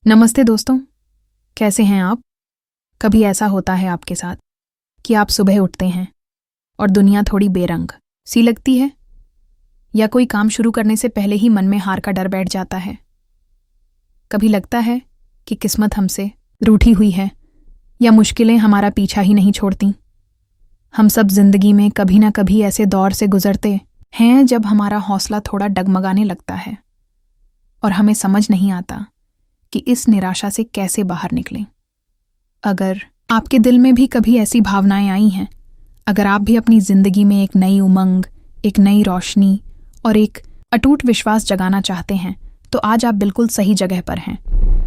नमस्ते दोस्तों, कैसे हैं आप? कभी ऐसा होता है आपके साथ कि आप सुबह उठते हैं और दुनिया थोड़ी बेरंग सी लगती है, या कोई काम शुरू करने से पहले ही मन में हार का डर बैठ जाता है। कभी लगता है कि किस्मत हमसे रूठी हुई है या मुश्किलें हमारा पीछा ही नहीं छोड़ती। हम सब जिंदगी में कभी ना कभी ऐसे दौर से गुजरते हैं जब हमारा हौसला थोड़ा डगमगाने लगता है और हमें समझ नहीं आता कि इस निराशा से कैसे बाहर निकलें। अगर आपके दिल में भी कभी ऐसी भावनाएं आई हैं, अगर आप भी अपनी जिंदगी में एक नई उमंग, एक नई रोशनी और एक अटूट विश्वास जगाना चाहते हैं, तो आज आप बिल्कुल सही जगह पर हैं।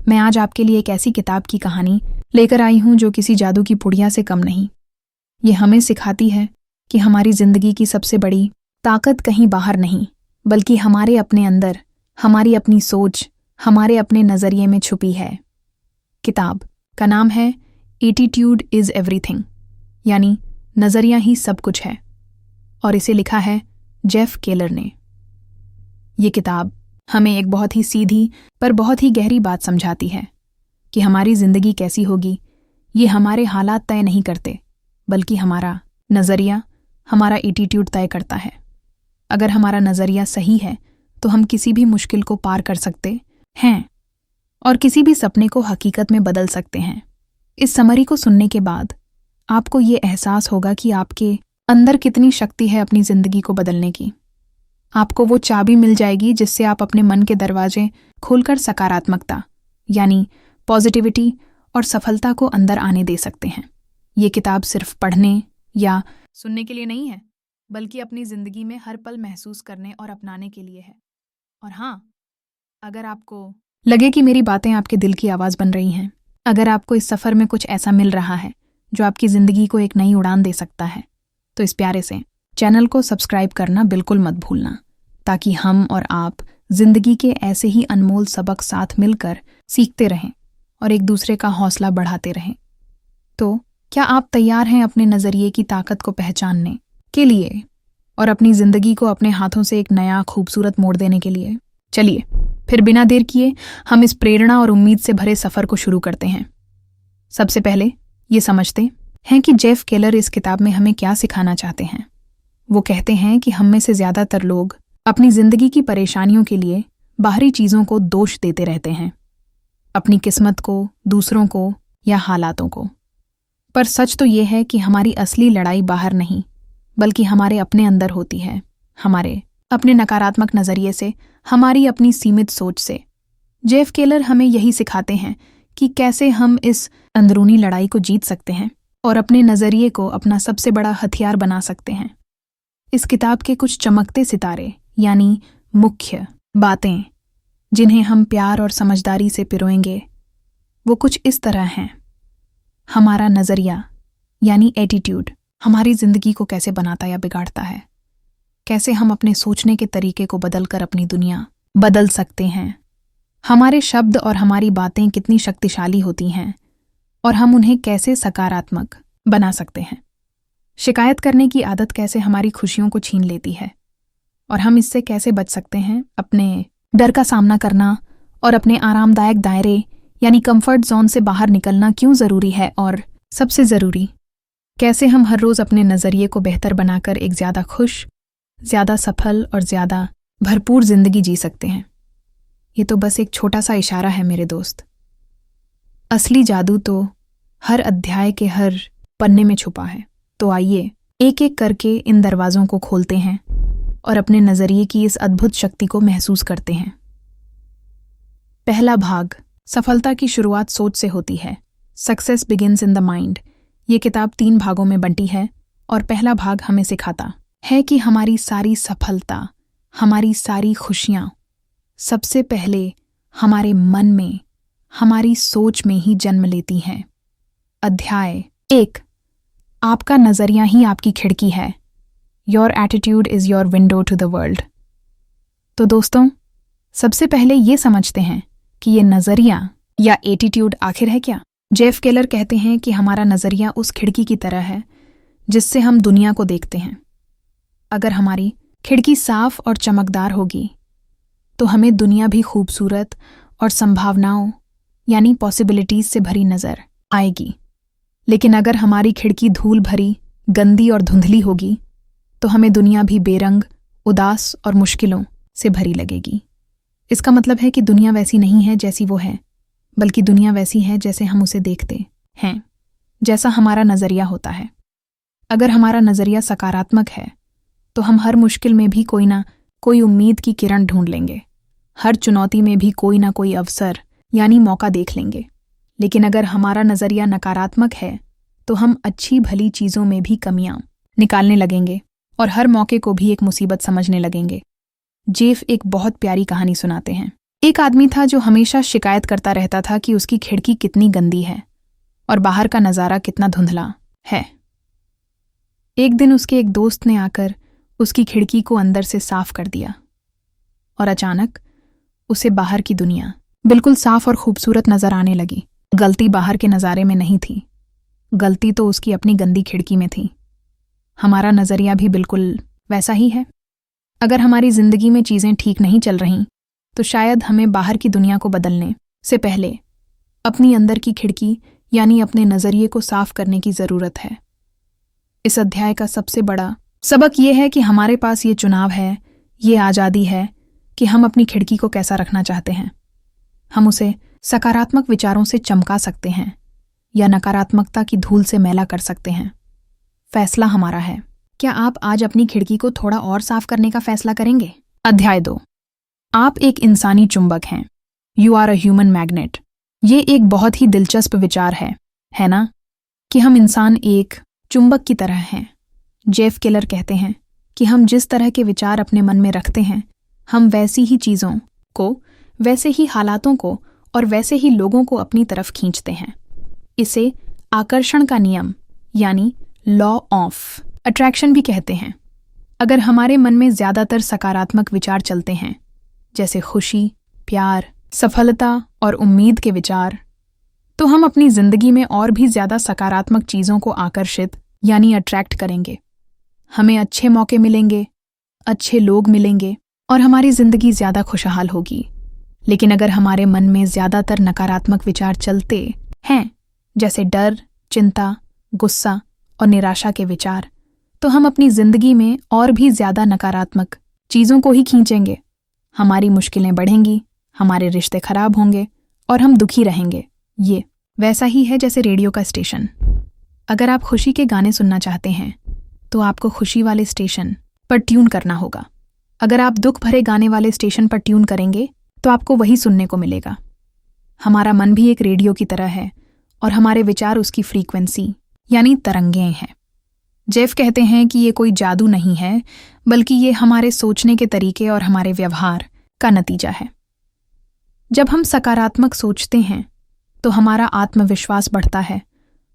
मैं आज आपके लिए एक ऐसी किताब की कहानी लेकर आई हूं जो किसी जादू की पुड़िया से कम नहीं। ये हमें सिखाती है कि हमारी जिंदगी की सबसे बड़ी ताकत कहीं बाहर नहीं, बल्कि हमारे अपने अंदर, हमारी अपनी सोच, हमारे अपने नज़रिए में छुपी है। किताब का नाम है एटीट्यूड इज़ एवरीथिंग, यानी नज़रिया ही सब कुछ है, और इसे लिखा है जेफ केलर ने। ये किताब हमें एक बहुत ही सीधी पर बहुत ही गहरी बात समझाती है कि हमारी ज़िंदगी कैसी होगी ये हमारे हालात तय नहीं करते, बल्कि हमारा नज़रिया, हमारा एटीट्यूड तय करता है। अगर हमारा नज़रिया सही है तो हम किसी भी मुश्किल को पार कर सकते हैं और किसी भी सपने को हकीकत में बदल सकते हैं। इस समरी को सुनने के बाद आपको ये एहसास होगा कि आपके अंदर कितनी शक्ति है अपनी जिंदगी को बदलने की। आपको वो चाबी मिल जाएगी जिससे आप अपने मन के दरवाजे खोलकर सकारात्मकता, यानी पॉजिटिविटी और सफलता को अंदर आने दे सकते हैं। ये किताब सिर्फ पढ़ने या सुनने के लिए नहीं है, बल्कि अपनी जिंदगी में हर पल महसूस करने और अपनाने के लिए है। और हाँ, अगर आपको लगे कि मेरी बातें आपके दिल की आवाज़ बन रही हैं, अगर आपको इस सफ़र में कुछ ऐसा मिल रहा है जो आपकी ज़िंदगी को एक नई उड़ान दे सकता है, तो इस प्यारे से चैनल को सब्सक्राइब करना बिल्कुल मत भूलना, ताकि हम और आप ज़िंदगी के ऐसे ही अनमोल सबक साथ मिलकर सीखते रहें और एक दूसरे का हौसला बढ़ाते रहें। तो क्या आप तैयार हैं अपने नज़रिए की ताकत को पहचानने के लिए और अपनी ज़िंदगी को अपने हाथों से एक नया खूबसूरत मोड़ देने के लिए? चलिए फिर बिना देर किए हम इस प्रेरणा और उम्मीद से भरे सफ़र को शुरू करते हैं। सबसे पहले ये समझते हैं कि जेफ केलर इस किताब में हमें क्या सिखाना चाहते हैं। वो कहते हैं कि हम में से ज़्यादातर लोग अपनी ज़िंदगी की परेशानियों के लिए बाहरी चीज़ों को दोष देते रहते हैं, अपनी किस्मत को, दूसरों को या हालातों को। पर सच तो ये है कि हमारी असली लड़ाई बाहर नहीं, बल्कि हमारे अपने अंदर होती है, हमारे अपने नकारात्मक नज़रिए से, हमारी अपनी सीमित सोच से। जेफ केलर हमें यही सिखाते हैं कि कैसे हम इस अंदरूनी लड़ाई को जीत सकते हैं और अपने नज़रिए को अपना सबसे बड़ा हथियार बना सकते हैं। इस किताब के कुछ चमकते सितारे, यानी मुख्य बातें जिन्हें हम प्यार और समझदारी से पिरोएंगे, वो कुछ इस तरह हैं। हमारा नज़रिया यानी एटीट्यूड हमारी ज़िंदगी को कैसे बनाता या बिगाड़ता है, कैसे हम अपने सोचने के तरीके को बदलकर अपनी दुनिया बदल सकते हैं, हमारे शब्द और हमारी बातें कितनी शक्तिशाली होती हैं और हम उन्हें कैसे सकारात्मक बना सकते हैं। शिकायत करने की आदत कैसे हमारी खुशियों को छीन लेती है और हम इससे कैसे बच सकते हैं। अपने डर का सामना करना और अपने आरामदायक दायरे यानी कंफर्ट जोन से बाहर निकलना क्यों ज़रूरी है, और सबसे ज़रूरी, कैसे हम हर रोज़ अपने नज़रिए को बेहतर बनाकर एक ज़्यादा खुश, ज़्यादा सफल और ज़्यादा भरपूर ज़िंदगी जी सकते हैं। ये तो बस एक छोटा सा इशारा है मेरे दोस्त। असली जादू तो हर अध्याय के हर पन्ने में छुपा है। तो आइए एक एक करके इन दरवाज़ों को खोलते हैं और अपने नज़रिए की इस अद्भुत शक्ति को महसूस करते हैं। पहला भाग, सफलता की शुरुआत सोच से होती है। Success begins in the mind. ये किताब 3 भागों में बंटी है और पहला भाग हमें सिखाता है कि हमारी सारी सफलता, हमारी सारी खुशियाँ सबसे पहले हमारे मन में, हमारी सोच में ही जन्म लेती हैं। अध्याय 1, आपका नज़रिया ही आपकी खिड़की है। Your attitude is your window to the world. तो दोस्तों, सबसे पहले ये समझते हैं कि ये नज़रिया या एटीट्यूड आखिर है क्या। जेफ केलर कहते हैं कि हमारा नज़रिया उस खिड़की की तरह है जिससे हम दुनिया को देखते हैं। अगर हमारी खिड़की साफ और चमकदार होगी तो हमें दुनिया भी खूबसूरत और संभावनाओं यानी पॉसिबिलिटीज से भरी नज़र आएगी। लेकिन अगर हमारी खिड़की धूल भरी, गंदी और धुंधली होगी तो हमें दुनिया भी बेरंग, उदास और मुश्किलों से भरी लगेगी। इसका मतलब है कि दुनिया वैसी नहीं है जैसी वो है, बल्कि दुनिया वैसी है जैसे हम उसे देखते हैं, जैसा हमारा नज़रिया होता है। अगर हमारा नज़रिया सकारात्मक है तो हम हर मुश्किल में भी कोई ना कोई उम्मीद की किरण ढूंढ लेंगे, हर चुनौती में भी कोई ना कोई अवसर यानी मौका देख लेंगे। लेकिन अगर हमारा नज़रिया नकारात्मक है तो हम अच्छी भली चीज़ों में भी कमियां निकालने लगेंगे और हर मौके को भी एक मुसीबत समझने लगेंगे। जेफ एक बहुत प्यारी कहानी सुनाते हैं। एक आदमी था जो हमेशा शिकायत करता रहता था कि उसकी खिड़की कितनी गंदी है और बाहर का नज़ारा कितना धुंधला है। एक दिन उसके एक दोस्त ने आकर उसकी खिड़की को अंदर से साफ कर दिया और अचानक उसे बाहर की दुनिया बिल्कुल साफ और खूबसूरत नजर आने लगी। गलती बाहर के नज़ारे में नहीं थी, गलती तो उसकी अपनी गंदी खिड़की में थी। हमारा नज़रिया भी बिल्कुल वैसा ही है। अगर हमारी ज़िंदगी में चीज़ें ठीक नहीं चल रहीं तो शायद हमें बाहर की दुनिया को बदलने से पहले अपनी अंदर की खिड़की यानी अपने नज़रिए को साफ करने की ज़रूरत है। इस अध्याय का सबसे बड़ा सबक ये है कि हमारे पास ये चुनाव है, ये आज़ादी है कि हम अपनी खिड़की को कैसा रखना चाहते हैं। हम उसे सकारात्मक विचारों से चमका सकते हैं या नकारात्मकता की धूल से मैला कर सकते हैं। फैसला हमारा है। क्या आप आज अपनी खिड़की को थोड़ा और साफ करने का फैसला करेंगे? अध्याय 2। आप एक इंसानी चुंबक हैं। You are a human magnet. ये एक बहुत ही दिलचस्प विचार है ना? कि हम इंसान एक चुंबक की तरह हैं। जेफ केलर कहते हैं कि हम जिस तरह के विचार अपने मन में रखते हैं, हम वैसी ही चीज़ों को, वैसे ही हालातों को और वैसे ही लोगों को अपनी तरफ खींचते हैं। इसे आकर्षण का नियम यानी लॉ ऑफ अट्रैक्शन भी कहते हैं। अगर हमारे मन में ज़्यादातर सकारात्मक विचार चलते हैं, जैसे खुशी, प्यार, सफलता और उम्मीद के विचार, तो हम अपनी ज़िंदगी में और भी ज़्यादा सकारात्मक चीज़ों को आकर्षित यानी अट्रैक्ट करेंगे। हमें अच्छे मौके मिलेंगे, अच्छे लोग मिलेंगे और हमारी ज़िंदगी ज़्यादा खुशहाल होगी। लेकिन अगर हमारे मन में ज़्यादातर नकारात्मक विचार चलते हैं, जैसे डर, चिंता, गुस्सा और निराशा के विचार, तो हम अपनी ज़िंदगी में और भी ज़्यादा नकारात्मक चीज़ों को ही खींचेंगे। हमारी मुश्किलें बढ़ेंगी, हमारे रिश्ते खराब होंगे और हम दुखी रहेंगे। ये वैसा ही है जैसे रेडियो का स्टेशन। अगर आप खुशी के गाने सुनना चाहते हैं तो आपको खुशी वाले स्टेशन पर ट्यून करना होगा। अगर आप दुख भरे गाने वाले स्टेशन पर ट्यून करेंगे तो आपको वही सुनने को मिलेगा। हमारा मन भी एक रेडियो की तरह है और हमारे विचार उसकी फ्रीक्वेंसी यानी तरंगें हैं। जेफ कहते हैं कि ये कोई जादू नहीं है, बल्कि ये हमारे सोचने के तरीके और हमारे व्यवहार का नतीजा है। जब हम सकारात्मक सोचते हैं तो हमारा आत्मविश्वास बढ़ता है,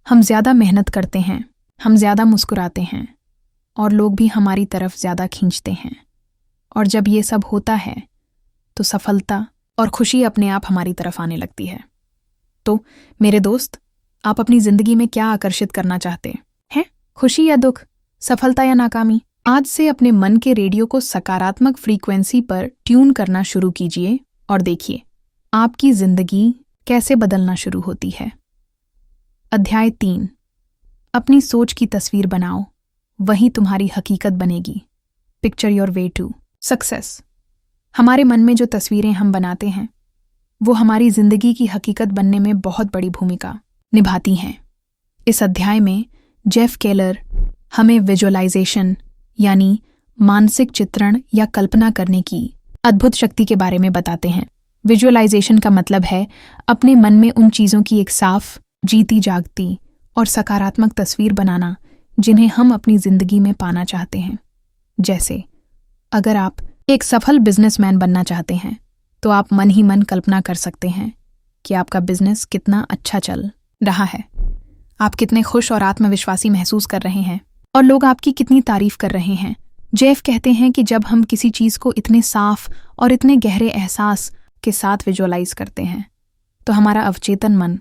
हम ज़्यादा मेहनत करते हैं, हम ज़्यादा मुस्कुराते हैं और लोग भी हमारी तरफ ज़्यादा खींचते हैं। और जब ये सब होता है तो सफलता और खुशी अपने आप हमारी तरफ आने लगती है। तो मेरे दोस्त, आप अपनी ज़िंदगी में क्या आकर्षित करना चाहते हैं? खुशी या दुख, सफलता या नाकामी? आज से अपने मन के रेडियो को सकारात्मक फ्रीक्वेंसी पर ट्यून करना शुरू कीजिए और देखिए आपकी ज़िंदगी कैसे बदलना शुरू होती है। अध्याय 3। अपनी सोच की तस्वीर बनाओ, वही तुम्हारी हकीकत बनेगी। Picture your way to success. हमारे मन में जो तस्वीरें हम बनाते हैं वो हमारी ज़िंदगी की हकीकत बनने में बहुत बड़ी भूमिका निभाती हैं। इस अध्याय में जेफ केलर हमें विजुअलाइजेशन यानी मानसिक चित्रण या कल्पना करने की अद्भुत शक्ति के बारे में बताते हैं। विजुअलाइजेशन का मतलब है अपने मन में उन चीज़ों की एक साफ, जीती जागती और सकारात्मक तस्वीर बनाना जिन्हें हम अपनी ज़िंदगी में पाना चाहते हैं। जैसे अगर आप एक सफल बिजनेसमैन बनना चाहते हैं तो आप मन ही मन कल्पना कर सकते हैं कि आपका बिजनेस कितना अच्छा चल रहा है, आप कितने खुश और आत्मविश्वासी महसूस कर रहे हैं और लोग आपकी कितनी तारीफ कर रहे हैं। जेफ कहते हैं कि जब हम किसी चीज़ को इतने साफ और इतने गहरे एहसास के साथ विजुअलाइज करते हैं तो हमारा अवचेतन मन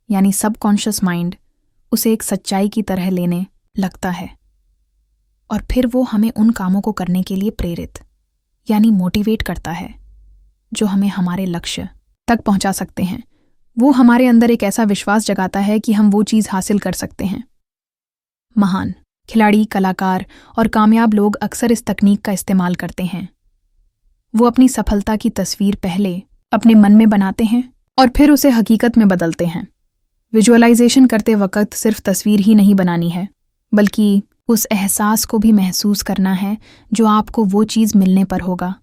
यानी सबकॉन्शियस माइंड उसे एक सच्चाई की तरह लेने लगता है और फिर वो हमें उन कामों को करने के लिए प्रेरित यानी मोटिवेट करता है जो हमें हमारे लक्ष्य तक पहुंचा सकते हैं। वो हमारे अंदर एक ऐसा विश्वास जगाता है कि हम वो चीज़ हासिल कर सकते हैं। महान खिलाड़ी, कलाकार और कामयाब लोग अक्सर इस तकनीक का इस्तेमाल करते हैं। वो अपनी सफलता की तस्वीर पहले अपने मन में बनाते हैं और फिर उसे हकीकत में बदलते हैं। विजुअलाइजेशन करते वक्त सिर्फ तस्वीर ही नहीं बनानी है, बल्कि उस एहसास को भी महसूस करना है जो आपको वो चीज़ मिलने पर होगा।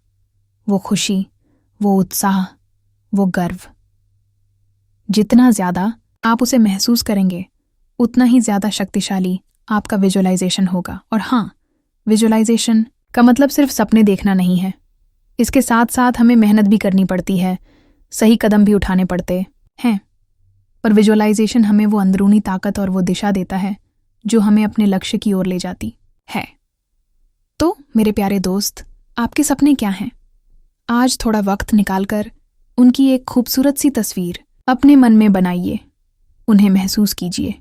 वो खुशी, वो उत्साह, वो गर्व। जितना ज़्यादा आप उसे महसूस करेंगे, उतना ही ज़्यादा शक्तिशाली आपका विजुअलाइजेशन होगा। और हाँ, विजुअलाइजेशन का मतलब सिर्फ सपने देखना नहीं है। इसके साथ साथ हमें मेहनत भी करनी पड़ती है, सही कदम भी उठाने पड़ते हैं। पर विजुअलाइजेशन हमें वो अंदरूनी ताकत और वो दिशा देता है जो हमें अपने लक्ष्य की ओर ले जाती है। तो मेरे प्यारे दोस्त, आपके सपने क्या हैं? आज थोड़ा वक्त निकालकर उनकी एक खूबसूरत सी तस्वीर अपने मन में बनाइए, उन्हें महसूस कीजिए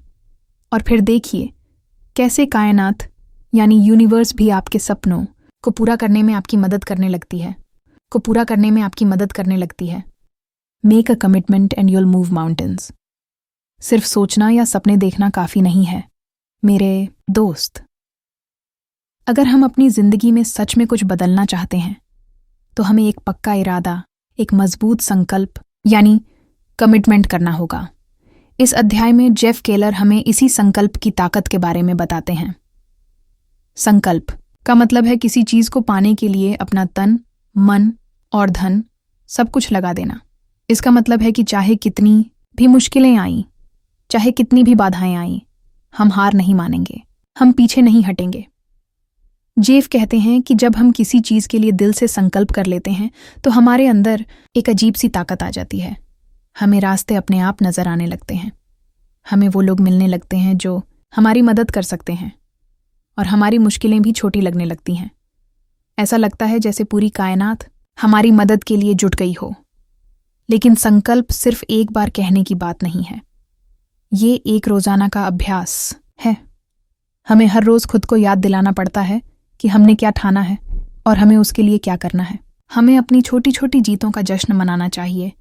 और फिर देखिए कैसे कायनात यानी यूनिवर्स भी आपके सपनों को पूरा करने में आपकी मदद करने लगती है। Make a commitment and you'll move mountains. सिर्फ सोचना या सपने देखना काफ़ी नहीं है मेरे दोस्त। अगर हम अपनी जिंदगी में सच में कुछ बदलना चाहते हैं तो हमें एक पक्का इरादा, एक मजबूत संकल्प यानी कमिटमेंट करना होगा। इस अध्याय में जेफ केलर हमें इसी संकल्प की ताकत के बारे में बताते हैं। संकल्प का मतलब है किसी चीज को पाने के लिए अपना तन, मन और धन सब कुछ लगा देना। इसका मतलब है कि चाहे कितनी भी मुश्किलें आईं, चाहे कितनी भी बाधाएं आईं, हम हार नहीं मानेंगे, हम पीछे नहीं हटेंगे। जेफ कहते हैं कि जब हम किसी चीज के लिए दिल से संकल्प कर लेते हैं तो हमारे अंदर एक अजीब सी ताकत आ जाती है। हमें रास्ते अपने आप नजर आने लगते हैं, हमें वो लोग मिलने लगते हैं जो हमारी मदद कर सकते हैं और हमारी मुश्किलें भी छोटी लगने लगती हैं। ऐसा लगता है जैसे पूरी कायनात हमारी मदद के लिए जुट गई हो। लेकिन संकल्प सिर्फ एक बार कहने की बात नहीं है, ये एक रोजाना का अभ्यास है। हमें हर रोज खुद को याद दिलाना पड़ता है कि हमने क्या ठाना है और हमें उसके लिए क्या करना है। हमें अपनी छोटी छोटी जीतों का जश्न मनाना चाहिए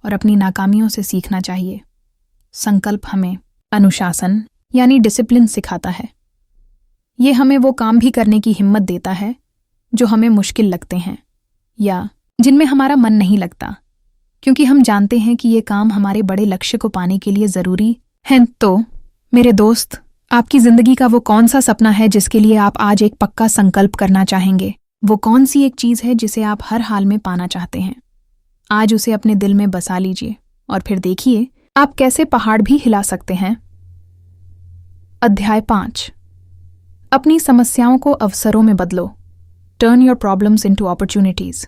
और अपनी नाकामियों से सीखना चाहिए। संकल्प हमें अनुशासन यानी डिसिप्लिन सिखाता है। ये हमें वो काम भी करने की हिम्मत देता है जो हमें मुश्किल लगते हैं या जिनमें हमारा मन नहीं लगता, क्योंकि हम जानते हैं कि ये काम हमारे बड़े लक्ष्य को पाने के लिए ज़रूरी है। तो मेरे दोस्त, आपकी ज़िंदगी का वो कौन सा सपना है जिसके लिए आप आज एक पक्का संकल्प करना चाहेंगे? वो कौन सी एक चीज़ है जिसे आप हर हाल में पाना चाहते हैं? आज उसे अपने दिल में बसा लीजिए और फिर देखिए आप कैसे पहाड़ भी हिला सकते हैं। अध्याय 5, अपनी समस्याओं को अवसरों में बदलो। Turn your problems into opportunities.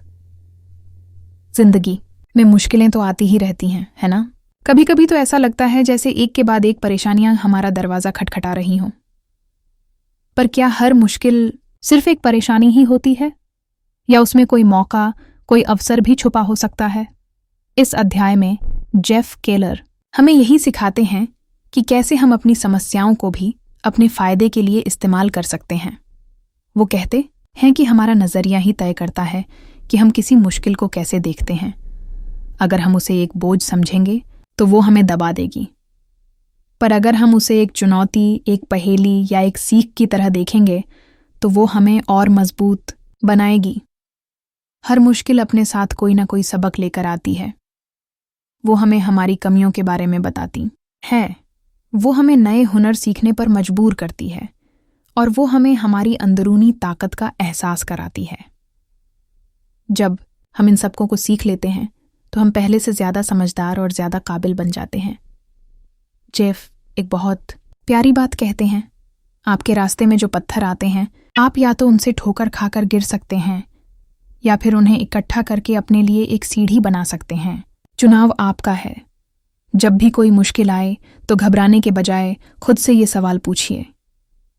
जिंदगी में मुश्किलें तो आती ही रहती हैं, है ना? कभी कभी तो ऐसा लगता है जैसे एक के बाद एक परेशानियां हमारा दरवाजा खटखटा रही हों। पर क्या हर मुश्किल सिर्फ एक परेशानी ही होती है, या उसमें कोई मौका, कोई अवसर भी छुपा हो सकता है? इस अध्याय में जेफ केलर हमें यही सिखाते हैं कि कैसे हम अपनी समस्याओं को भी अपने फायदे के लिए इस्तेमाल कर सकते हैं। वो कहते हैं कि हमारा नजरिया ही तय करता है कि हम किसी मुश्किल को कैसे देखते हैं। अगर हम उसे एक बोझ समझेंगे तो वो हमें दबा देगी, पर अगर हम उसे एक चुनौती, एक पहेली या एक सीख की तरह देखेंगे तो वो हमें और मजबूत बनाएगी। हर मुश्किल अपने साथ कोई ना कोई सबक लेकर आती है। वो हमें हमारी कमियों के बारे में बताती है, वो हमें नए हुनर सीखने पर मजबूर करती है और वो हमें हमारी अंदरूनी ताकत का एहसास कराती है। जब हम इन सबकों को सीख लेते हैं तो हम पहले से ज़्यादा समझदार और ज़्यादा काबिल बन जाते हैं। जेफ एक बहुत प्यारी बात कहते हैं, आपके रास्ते में जो पत्थर आते हैं, आप या तो उनसे ठोकर खाकर गिर सकते हैं या फिर उन्हें इकट्ठा करके अपने लिए एक सीढ़ी बना सकते हैं। चुनाव आपका है। जब भी कोई मुश्किल आए तो घबराने के बजाय खुद से ये सवाल पूछिए,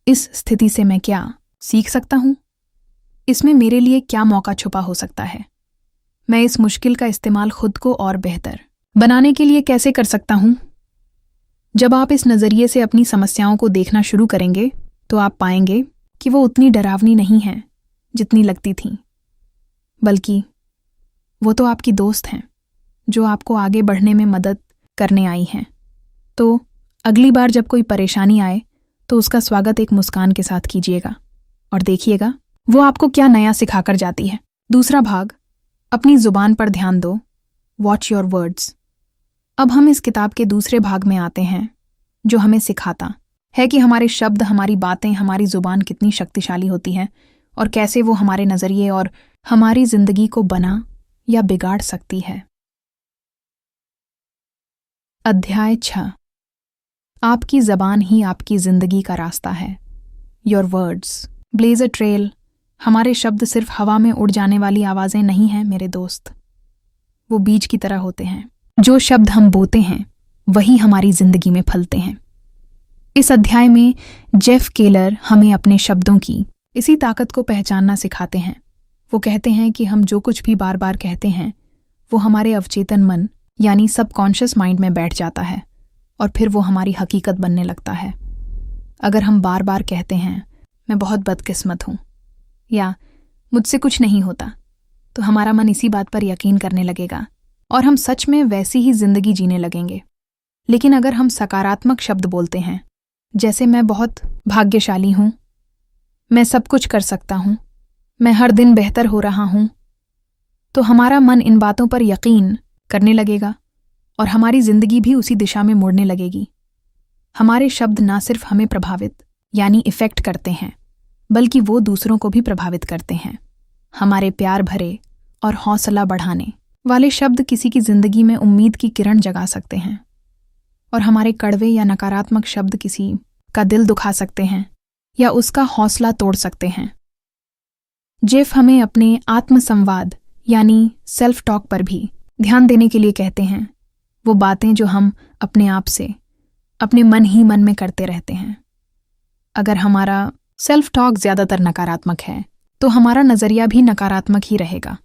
इस स्थिति से मैं क्या सीख सकता हूँ? इसमें मेरे लिए क्या मौका छुपा हो सकता है? मैं इस मुश्किल का इस्तेमाल खुद को और बेहतर बनाने के लिए कैसे कर सकता हूँ? जब आप इस नज़रिए से अपनी समस्याओं को देखना शुरू करेंगे तो आप पाएंगे कि वो उतनी डरावनी नहीं हैं जितनी लगती थीं, बल्कि वो तो आपकी दोस्त हैं जो आपको आगे बढ़ने में मदद करने आई हैं। तो अगली बार जब कोई परेशानी आए तो उसका स्वागत एक मुस्कान के साथ कीजिएगा और देखिएगा वो आपको क्या नया सिखाकर जाती है। दूसरा भाग, अपनी जुबान पर ध्यान दो, वॉच योर वर्ड्स। अब हम इस किताब के दूसरे भाग में आते हैं जो हमें सिखाता है कि हमारे शब्द, हमारी बातें, हमारी जुबान कितनी शक्तिशाली होती है और कैसे वो हमारे नज़रिए और हमारी जिंदगी को बना या बिगाड़ सकती है। अध्याय 6, आपकी ज़बान ही आपकी जिंदगी का रास्ता है। Your words blaze a trail. हमारे शब्द सिर्फ हवा में उड़ जाने वाली आवाज़ें नहीं हैं मेरे दोस्त, वो बीज की तरह होते हैं। जो शब्द हम बोते हैं वही हमारी जिंदगी में फलते हैं। इस अध्याय में जेफ केलर हमें अपने शब्दों की इसी ताकत को पहचानना सिखाते हैं। वो कहते हैं कि हम जो कुछ भी बार बार कहते हैं वो हमारे अवचेतन मन यानी सबकॉन्शियस माइंड में बैठ जाता है और फिर वो हमारी हकीकत बनने लगता है। अगर हम बार बार कहते हैं मैं बहुत बदकिस्मत हूँ या मुझसे कुछ नहीं होता, तो हमारा मन इसी बात पर यकीन करने लगेगा और हम सच में वैसी ही जिंदगी जीने लगेंगे। लेकिन अगर हम सकारात्मक शब्द बोलते हैं, जैसे मैं बहुत भाग्यशाली हूँ, मैं सब कुछ कर सकता हूँ, मैं हर दिन बेहतर हो रहा हूँ, तो हमारा मन इन बातों पर यकीन करने लगेगा और हमारी जिंदगी भी उसी दिशा में मुड़ने लगेगी। हमारे शब्द ना सिर्फ हमें प्रभावित यानी इफेक्ट करते हैं, बल्कि वो दूसरों को भी प्रभावित करते हैं। हमारे प्यार भरे और हौसला बढ़ाने वाले शब्द किसी की जिंदगी में उम्मीद की किरण जगा सकते हैं और हमारे कड़वे या नकारात्मक शब्द किसी का दिल दुखा सकते हैं या उसका हौसला तोड़ सकते हैं। जेफ हमें अपने आत्मसंवाद यानी सेल्फ टॉक पर भी ध्यान देने के लिए कहते हैं, वो बातें जो हम अपने आप से अपने मन ही मन में करते रहते हैं। अगर हमारा सेल्फ टॉक ज़्यादातर नकारात्मक है तो हमारा नज़रिया भी नकारात्मक ही रहेगा।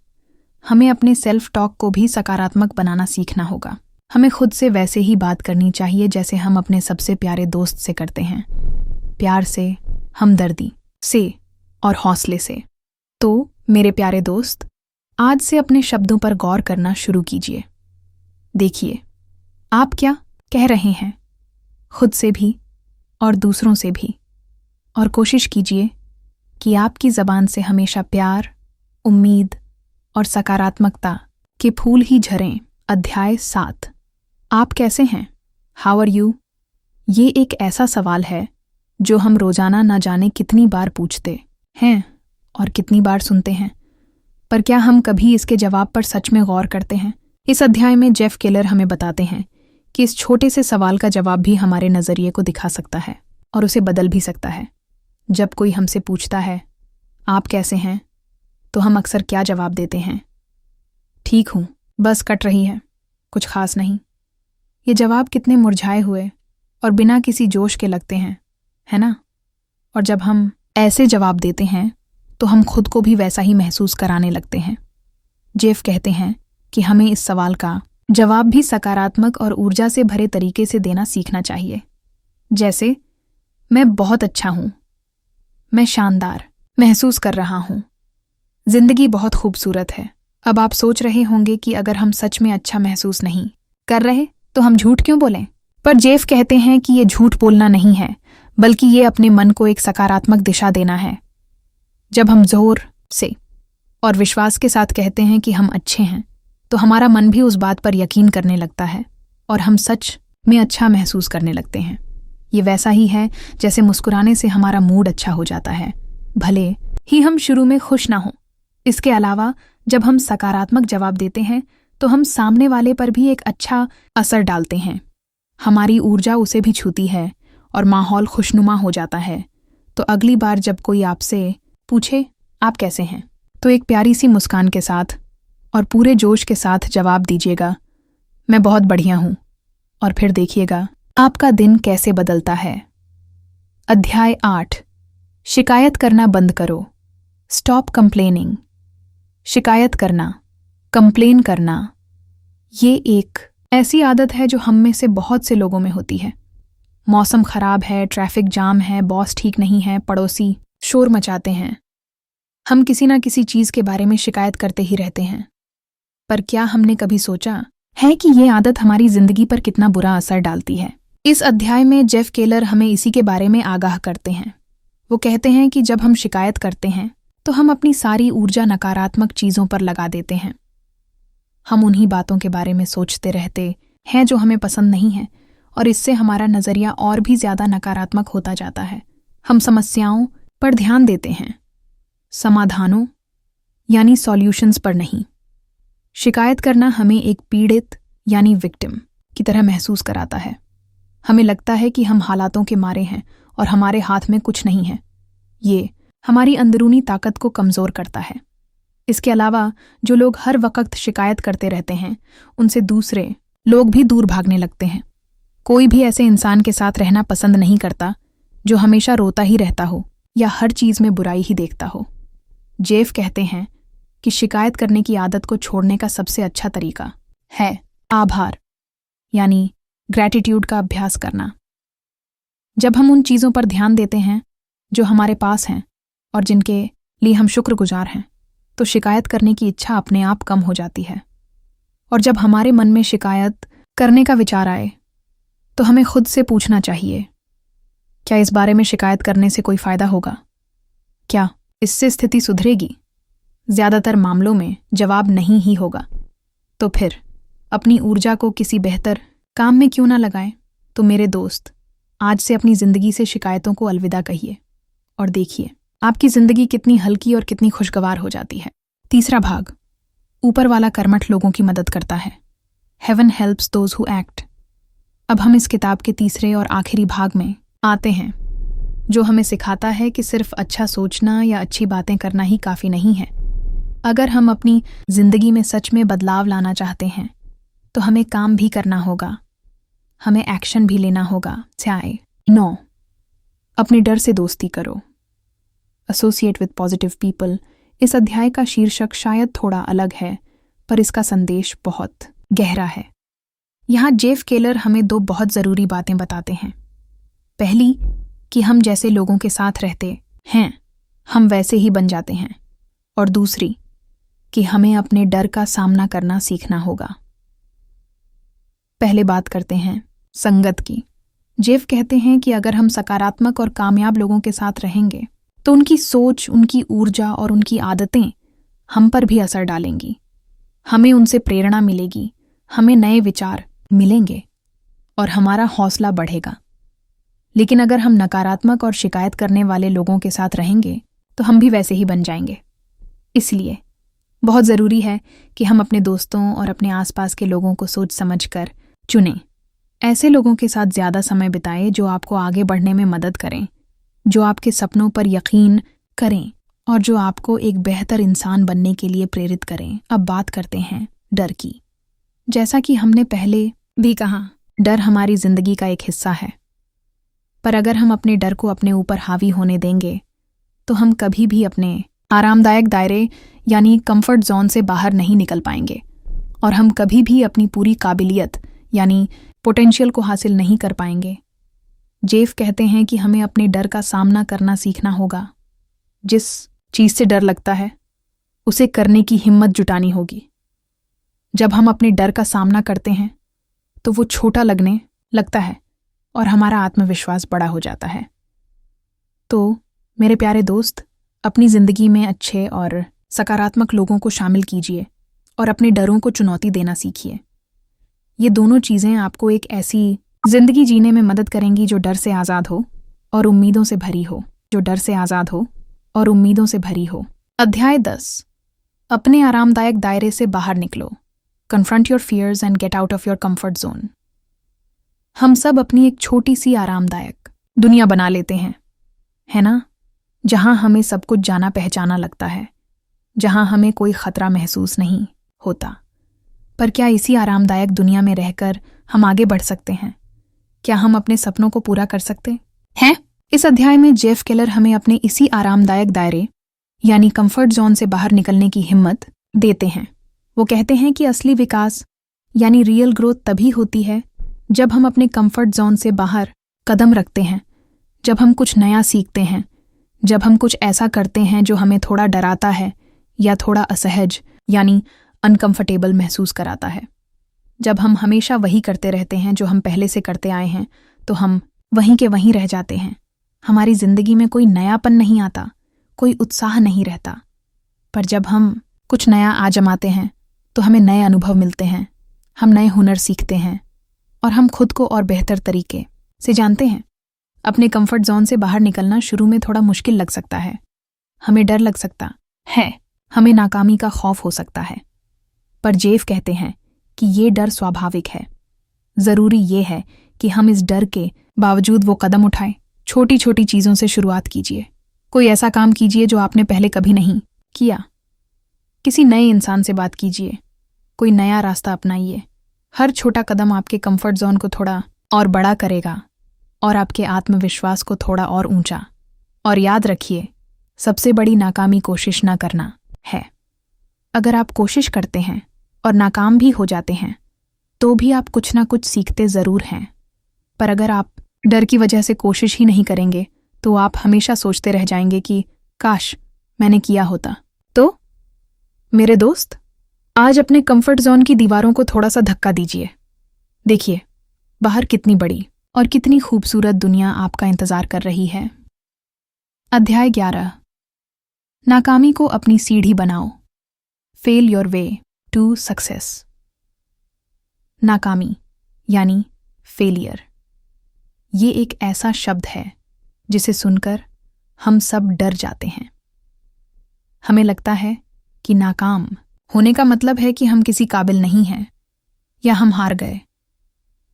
हमें अपने सेल्फ टॉक को भी सकारात्मक बनाना सीखना होगा। हमें खुद से वैसे ही बात करनी चाहिए जैसे हम अपने सबसे प्यारे दोस्त से करते हैं, प्यार से, हमदर्दी से और हौसले से। तो मेरे प्यारे दोस्त, आज से अपने शब्दों पर गौर करना शुरू कीजिए। देखिए आप क्या कह रहे हैं, खुद से भी और दूसरों से भी, और कोशिश कीजिए कि आपकी ज़बान से हमेशा प्यार, उम्मीद और सकारात्मकता के फूल ही झरें। अध्याय 7, आप कैसे हैं? How are you? ये एक ऐसा सवाल है जो हम रोजाना न जाने कितनी बार पूछते हैं और कितनी बार सुनते हैं, पर क्या हम कभी इसके जवाब पर सच में गौर करते हैं? इस अध्याय में जेफ केलर हमें बताते हैं कि इस छोटे से सवाल का जवाब भी हमारे नज़रिए को दिखा सकता है और उसे बदल भी सकता है। जब कोई हमसे पूछता है आप कैसे हैं, तो हम अक्सर क्या जवाब देते हैं? ठीक हूँ, बस कट रही है, कुछ खास नहीं। ये जवाब कितने मुरझाए हुए और बिना किसी जोश के लगते हैं, है ना? और जब हम ऐसे जवाब देते हैं तो हम खुद को भी वैसा ही महसूस कराने लगते हैं। जेफ कहते हैं कि हमें इस सवाल का जवाब भी सकारात्मक और ऊर्जा से भरे तरीके से देना सीखना चाहिए। जैसे, मैं बहुत अच्छा हूँ, मैं शानदार महसूस कर रहा हूँ, जिंदगी बहुत खूबसूरत है। अब आप सोच रहे होंगे कि अगर हम सच में अच्छा महसूस नहीं कर रहे तो हम झूठ क्यों बोलें? पर जेफ कहते हैं कि ये झूठ बोलना नहीं है, बल्कि ये अपने मन को एक सकारात्मक दिशा देना है। जब हम जोर से और विश्वास के साथ कहते हैं कि हम अच्छे हैं, तो हमारा मन भी उस बात पर यकीन करने लगता है और हम सच में अच्छा महसूस करने लगते हैं। ये वैसा ही है जैसे मुस्कुराने से हमारा मूड अच्छा हो जाता है, भले ही हम शुरू में खुश ना हों। इसके अलावा जब हम सकारात्मक जवाब देते हैं तो हम सामने वाले पर भी एक अच्छा असर डालते हैं। हमारी ऊर्जा उसे भी छूती है और माहौल खुशनुमा हो जाता है। तो अगली बार जब कोई आपसे पूछे आप कैसे हैं, तो एक प्यारी सी मुस्कान के साथ और पूरे जोश के साथ जवाब दीजिएगा, मैं बहुत बढ़िया हूँ, और फिर देखिएगा आपका दिन कैसे बदलता है। अध्याय 8, शिकायत करना बंद करो। Stop complaining. शिकायत करना, कंप्लेन करना, ये एक ऐसी आदत है जो हम में से बहुत से लोगों में होती है। मौसम खराब है, ट्रैफिक जाम है, बॉस ठीक नहीं है, पड़ोसी शोर मचाते हैं, हम किसी ना किसी चीज़ के बारे में शिकायत करते ही रहते हैं। पर क्या हमने कभी सोचा है कि ये आदत हमारी जिंदगी पर कितना बुरा असर डालती है। इस अध्याय में जेफ केलर हमें इसी के बारे में आगाह करते हैं। वो कहते हैं कि जब हम शिकायत करते हैं तो हम अपनी सारी ऊर्जा नकारात्मक चीज़ों पर लगा देते हैं। हम उन्हीं बातों के बारे में सोचते रहते हैं जो हमें पसंद नहीं है, और इससे हमारा नज़रिया और भी ज़्यादा नकारात्मक होता जाता है। हम समस्याओं पर ध्यान देते हैं, समाधानों यानी सॉल्यूशंस पर नहीं। शिकायत करना हमें एक पीड़ित यानी विक्टिम की तरह महसूस कराता है। हमें लगता है कि हम हालातों के मारे हैं और हमारे हाथ में कुछ नहीं है। ये हमारी अंदरूनी ताकत को कमज़ोर करता है। इसके अलावा जो लोग हर वक्त शिकायत करते रहते हैं उनसे दूसरे लोग भी दूर भागने लगते हैं। कोई भी ऐसे इंसान के साथ रहना पसंद नहीं करता जो हमेशा रोता ही रहता हो या हर चीज़ में बुराई ही देखता हो। जेफ कहते हैं कि शिकायत करने की आदत को छोड़ने का सबसे अच्छा तरीका है आभार यानी ग्रैटिट्यूड का अभ्यास करना। जब हम उन चीज़ों पर ध्यान देते हैं जो हमारे पास हैं और जिनके लिए हम शुक्रगुजार हैं, तो शिकायत करने की इच्छा अपने आप कम हो जाती है। और जब हमारे मन में शिकायत करने का विचार आए तो हमें खुद से पूछना चाहिए, क्या इस बारे में शिकायत करने से कोई फ़ायदा होगा? क्या इससे स्थिति सुधरेगी? ज़्यादातर मामलों में जवाब नहीं ही होगा। तो फिर अपनी ऊर्जा को किसी बेहतर काम में क्यों ना लगाएं? तो मेरे दोस्त, आज से अपनी ज़िंदगी से शिकायतों को अलविदा कहिए और देखिए आपकी ज़िंदगी कितनी हल्की और कितनी खुशगवार हो जाती है। तीसरा भाग, ऊपर वाला कर्मठ लोगों की मदद करता है। Heaven helps those who act. अब हम इस किताब के तीसरे और आखिरी भाग में आते हैं, जो हमें सिखाता है कि सिर्फ अच्छा सोचना या अच्छी बातें करना ही काफ़ी नहीं है। अगर हम अपनी ज़िंदगी में सच में बदलाव लाना चाहते हैं तो हमें काम भी करना होगा, हमें एक्शन भी लेना होगा। 9. अपने डर से दोस्ती करो। Associate with positive people. इस अध्याय का शीर्षक शायद थोड़ा अलग है, पर इसका संदेश बहुत गहरा है। यहाँ जेफ केलर हमें 2 बहुत ज़रूरी बातें बताते हैं। पहली कि हम जैसे लोगों के साथ रहते हैं हम वैसे ही बन जाते हैं, और दूसरी कि हमें अपने डर का सामना करना सीखना होगा। पहले बात करते हैं संगत की। जेफ कहते हैं कि अगर हम सकारात्मक और कामयाब लोगों के साथ रहेंगे तो उनकी सोच, उनकी ऊर्जा और उनकी आदतें हम पर भी असर डालेंगी। हमें उनसे प्रेरणा मिलेगी, हमें नए विचार मिलेंगे और हमारा हौसला बढ़ेगा। लेकिन अगर हम नकारात्मक और शिकायत करने वाले लोगों के साथ रहेंगे तो हम भी वैसे ही बन जाएंगे। इसलिए बहुत ज़रूरी है कि हम अपने दोस्तों और अपने आसपास के लोगों को सोच समझकर चुनें। ऐसे लोगों के साथ ज़्यादा समय बिताएं जो आपको आगे बढ़ने में मदद करें, जो आपके सपनों पर यकीन करें और जो आपको एक बेहतर इंसान बनने के लिए प्रेरित करें। अब बात करते हैं डर की। जैसा कि हमने पहले भी कहा, डर हमारी ज़िंदगी का एक हिस्सा है, पर अगर हम अपने डर को अपने ऊपर हावी होने देंगे तो हम कभी भी अपने आरामदायक दायरे यानी कंफर्ट जोन से बाहर नहीं निकल पाएंगे और हम कभी भी अपनी पूरी काबिलियत यानी पोटेंशियल को हासिल नहीं कर पाएंगे। जेफ कहते हैं कि हमें अपने डर का सामना करना सीखना होगा। जिस चीज़ से डर लगता है उसे करने की हिम्मत जुटानी होगी। जब हम अपने डर का सामना करते हैं तो वो छोटा लगने लगता है और हमारा आत्मविश्वास बड़ा हो जाता है। तो मेरे प्यारे दोस्त, अपनी ज़िंदगी में अच्छे और सकारात्मक लोगों को शामिल कीजिए और अपने डरों को चुनौती देना सीखिए। ये दोनों चीज़ें आपको एक ऐसी ज़िंदगी जीने में मदद करेंगी जो डर से आज़ाद हो और उम्मीदों से भरी हो, अध्याय 10, अपने आरामदायक दायरे से बाहर निकलो। Confront your fears and get out of your comfort zone. हम सब अपनी एक छोटी सी आरामदायक दुनिया बना लेते हैं, है ना? जहां हमें सब कुछ जाना पहचाना लगता है, जहां हमें कोई खतरा महसूस नहीं होता। पर क्या इसी आरामदायक दुनिया में रहकर हम आगे बढ़ सकते हैं? क्या हम अपने सपनों को पूरा कर सकते हैं? इस अध्याय में जेफ केलर हमें अपने इसी आरामदायक दायरे यानी कंफर्ट जोन से बाहर निकलने की हिम्मत देते हैं। वो कहते हैं कि असली विकास यानी रियल ग्रोथ तभी होती है जब हम अपने कंफर्ट जोन से बाहर कदम रखते हैं, जब हम कुछ नया सीखते हैं, जब हम कुछ ऐसा करते हैं जो हमें थोड़ा डराता है या थोड़ा असहज यानी अनकंफर्टेबल महसूस कराता है। जब हम हमेशा वही करते रहते हैं जो हम पहले से करते आए हैं, तो हम वहीं के वहीं रह जाते हैं। हमारी जिंदगी में कोई नयापन नहीं आता, कोई उत्साह नहीं रहता। पर जब हम कुछ नया आजमाते हैं तो हमें नए अनुभव मिलते हैं, हम नए हुनर सीखते हैं और हम खुद को और बेहतर तरीके से जानते हैं। अपने कंफर्ट जोन से बाहर निकलना शुरू में थोड़ा मुश्किल लग सकता है। हमें डर लग सकता है, हमें नाकामी का खौफ हो सकता है। पर जेफ कहते हैं कि ये डर स्वाभाविक है। जरूरी ये है कि हम इस डर के बावजूद वो कदम उठाएं। छोटी छोटी चीजों से शुरुआत कीजिए। कोई ऐसा काम कीजिए जो आपने पहले कभी नहीं किया। किसी नए इंसान से बात कीजिए। कोई नया रास्ता अपनाइए। हर छोटा कदम आपके कंफर्ट जोन को थोड़ा और बड़ा करेगा और आपके आत्मविश्वास को थोड़ा और ऊंचा। और याद रखिए, सबसे बड़ी नाकामी कोशिश ना करना है। अगर आप कोशिश करते हैं और नाकाम भी हो जाते हैं तो भी आप कुछ ना कुछ सीखते जरूर हैं। पर अगर आप डर की वजह से कोशिश ही नहीं करेंगे तो आप हमेशा सोचते रह जाएंगे कि काश मैंने किया होता। तो मेरे दोस्त, आज अपने कंफर्ट जोन की दीवारों को थोड़ा सा धक्का दीजिए। देखिए बाहर कितनी बड़ी और कितनी खूबसूरत दुनिया आपका इंतजार कर रही है। अध्याय 11। नाकामी को अपनी सीढ़ी बनाओ। Fail your way to success. नाकामी यानी फेलियर, ये एक ऐसा शब्द है जिसे सुनकर हम सब डर जाते हैं। हमें लगता है कि नाकाम होने का मतलब है कि हम किसी काबिल नहीं हैं या हम हार गए।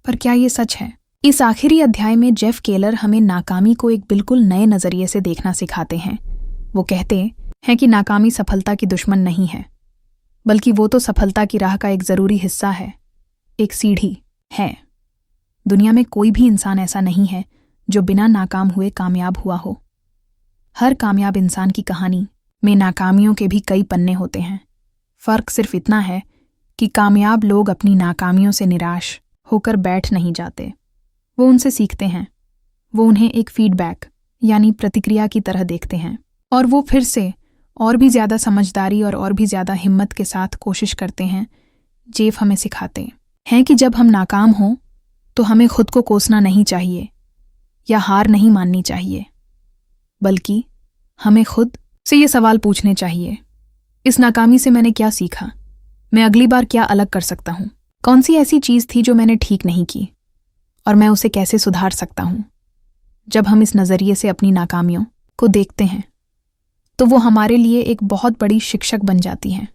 पर क्या ये सच है? इस आखिरी अध्याय में जेफ केलर हमें नाकामी को एक बिल्कुल नए नजरिए से देखना सिखाते हैं। वो कहते हैं कि नाकामी सफलता की दुश्मन नहीं है, बल्कि वो तो सफलता की राह का एक जरूरी हिस्सा है, एक सीढ़ी है। दुनिया में कोई भी इंसान ऐसा नहीं है जो बिना नाकाम हुए कामयाब हुआ हो। हर कामयाब इंसान की कहानी में नाकामियों के भी कई पन्ने होते हैं। फर्क सिर्फ इतना है कि कामयाब लोग अपनी नाकामियों से निराश होकर बैठ नहीं जाते। वो उनसे सीखते हैं। वो उन्हें एक फीडबैक यानी प्रतिक्रिया की तरह देखते हैं और वो फिर से और भी ज़्यादा समझदारी और भी ज़्यादा हिम्मत के साथ कोशिश करते हैं। जेफ हमें सिखाते हैं कि जब हम नाकाम हों तो हमें खुद को कोसना नहीं चाहिए या हार नहीं माननी चाहिए, बल्कि हमें खुद से ये सवाल पूछने चाहिए, इस नाकामी से मैंने क्या सीखा? मैं अगली बार क्या अलग कर सकता हूँ? कौन सी ऐसी चीज़ थी जो मैंने ठीक नहीं की और मैं उसे कैसे सुधार सकता हूँ? जब हम इस नज़रिए से अपनी नाकामियों को देखते हैं तो वो हमारे लिए एक बहुत बड़ी शिक्षक बन जाती हैं।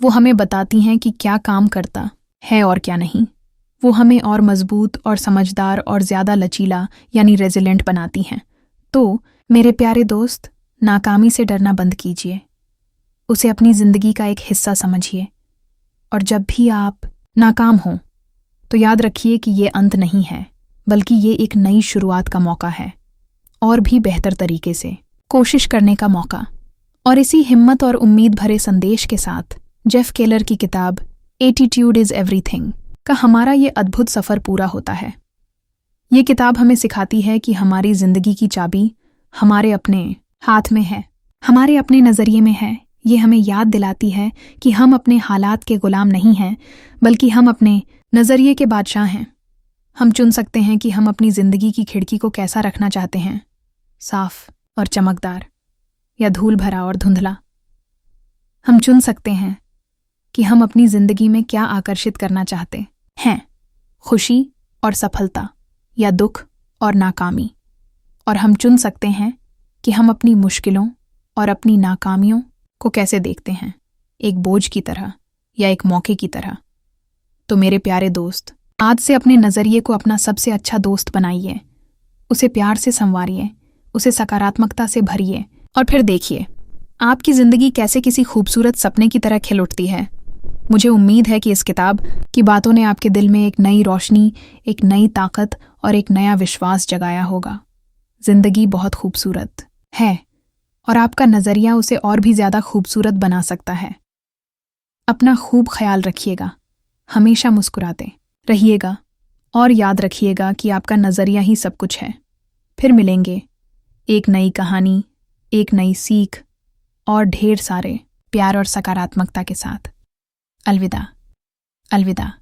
वो हमें बताती हैं कि क्या काम करता है और क्या नहीं। वो हमें और मजबूत और समझदार और ज़्यादा लचीला यानी रेजिलेंट बनाती हैं। तो मेरे प्यारे दोस्त, नाकामी से डरना बंद कीजिए। उसे अपनी ज़िंदगी का एक हिस्सा समझिए और जब भी आप नाकाम हों तो याद रखिए कि ये अंत नहीं है, बल्कि ये एक नई शुरुआत का मौका है और भी बेहतर तरीके से कोशिश करने का मौका। और इसी हिम्मत और उम्मीद भरे संदेश के साथ जेफ केलर की किताब एटीट्यूड इज़ एवरीथिंग का हमारा ये अद्भुत सफ़र पूरा होता है। ये किताब हमें सिखाती है कि हमारी ज़िंदगी की चाबी हमारे अपने हाथ में है, हमारे अपने नज़रिए में है। ये हमें याद दिलाती है कि हम अपने हालात के गुलाम नहीं हैं, बल्कि हम अपने नज़रिए के बादशाह हैं। हम चुन सकते हैं कि हम अपनी ज़िंदगी की खिड़की को कैसा रखना चाहते हैं, साफ और चमकदार या धूल भरा और धुंधला। हम चुन सकते हैं कि हम अपनी ज़िंदगी में क्या आकर्षित करना चाहते हैं, खुशी और सफलता या दुख और नाकामी। और हम चुन सकते हैं कि हम अपनी मुश्किलों और अपनी नाकामियों को कैसे देखते हैं, एक बोझ की तरह या एक मौके की तरह। तो मेरे प्यारे दोस्त, आज से अपने नज़रिए को अपना सबसे अच्छा दोस्त बनाइए। उसे प्यार से संवारिए, उसे सकारात्मकता से भरिए और फिर देखिए आपकी ज़िंदगी कैसे किसी खूबसूरत सपने की तरह खिल उठती है। मुझे उम्मीद है कि इस किताब की बातों ने आपके दिल में एक नई रोशनी, एक नई ताकत और एक नया विश्वास जगाया होगा। ज़िंदगी बहुत खूबसूरत है और आपका नज़रिया उसे और भी ज़्यादा खूबसूरत बना सकता है। अपना खूब ख्याल रखिएगा, हमेशा मुस्कुराते रहिएगा और याद रखिएगा कि आपका नज़रिया ही सब कुछ है। फिर मिलेंगे एक नई कहानी, एक नई सीख और ढेर सारे प्यार और सकारात्मकता के साथ। अलविदा। अलविदा।